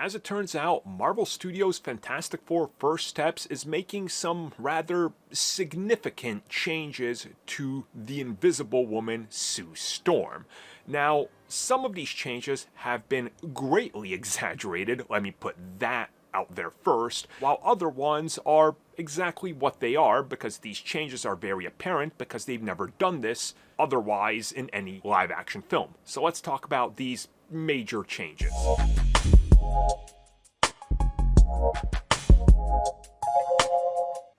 As it turns out, Marvel Studios' Fantastic Four First Steps is making some rather significant changes to the Invisible Woman Sue Storm. Now, some of these changes have been greatly exaggerated, let me put that out there first, while other ones are exactly what they are because these changes are very apparent because they've never done this otherwise in any live action film. So let's talk about these major changes.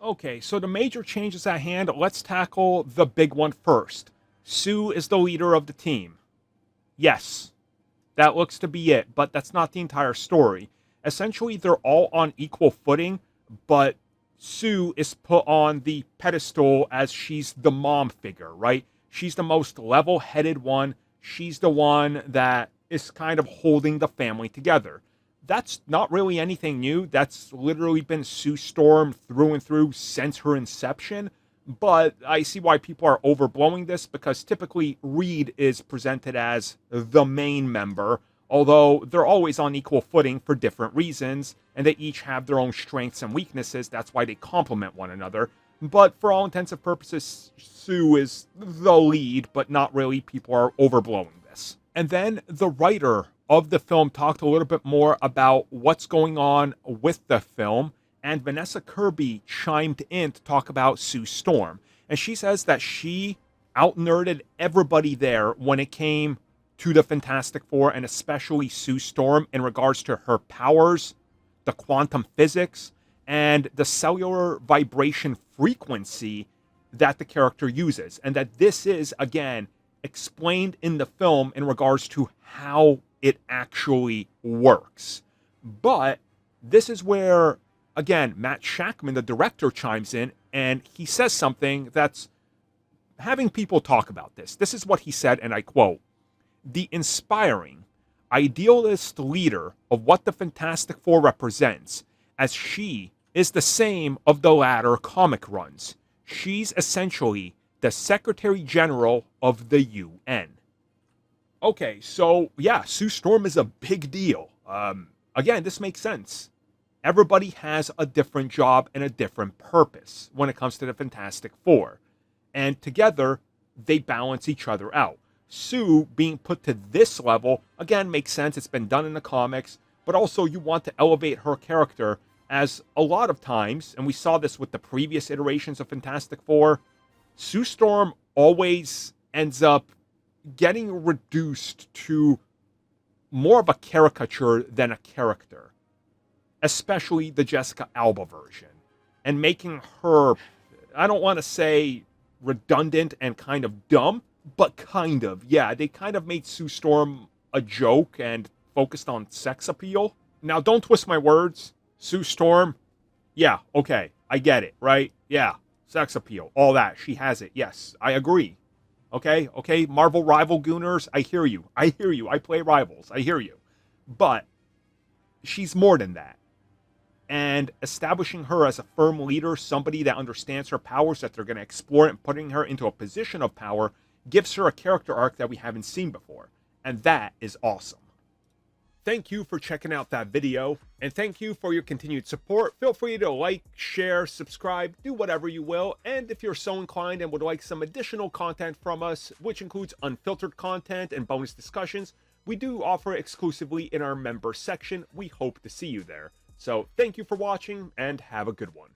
Okay, so the major changes at hand, let's tackle the big one first. Sue is the leader of the team. Yes, that looks to be it, but that's not the entire story. Essentially, they're all on equal footing, but Sue is put on the pedestal as she's the mom figure, right? She's the most level-headed one. She's the one that is kind of holding the family together. That's not really anything new. That's literally been Sue Storm through and through since her inception. But I see why people are overblowing this because typically Reed is presented as the main member, although they're always on equal footing for different reasons, and they each have their own strengths and weaknesses. That's why they complement one another. But for all intents and purposes, Sue is the lead, but not really. People are overblowing this. And then the writer of the film talked a little bit more about what's going on with the film, and Vanessa Kirby chimed in to talk about Sue Storm. And she says that she out-nerded everybody there when it came to the Fantastic Four, and especially Sue Storm, in regards to her powers, the quantum physics, and the cellular vibration frequency that the character uses. And that this is, again, explained in the film in regards to how it actually works. But this is where, again, Matt Shakman, the director, chimes in, and he says something that's having people talk about this. This is what he said, and I quote, "The inspiring, idealist leader of what the Fantastic Four represents, as she is the same of the latter comic runs. She's essentially the Secretary General of the UN." Okay, so yeah, Sue Storm is a big deal. Again, this makes sense. Everybody has a different job and a different purpose when it comes to the Fantastic Four. And together, they balance each other out. Sue being put to this level, again, makes sense. It's been done in the comics. But also, you want to elevate her character, as a lot of times, and we saw this with the previous iterations of Fantastic Four, Sue Storm always ends up getting reduced to more of a caricature than a character, especially the Jessica Alba version, and making her, I don't want to say redundant and kind of dumb, but kind of. Yeah, they kind of made Sue Storm a joke and focused on sex appeal. Now, don't twist my words. Sue Storm, yeah, okay, I get it, right? Yeah, sex appeal, all that. She has it. Yes, I agree. Okay, Marvel rival gooners, I hear you. I play Rivals, I hear you. But she's more than that. And establishing her as a firm leader, somebody that understands her powers, that they're going to explore it, and putting her into a position of power, gives her a character arc that we haven't seen before. And that is awesome. Thank you for checking out that video, and thank you for your continued support. Feel free to like, share, subscribe, do whatever you will, and if you're so inclined and would like some additional content from us, which includes unfiltered content and bonus discussions, we do offer exclusively in our member section. We hope to see you there. So thank you for watching, and have a good one.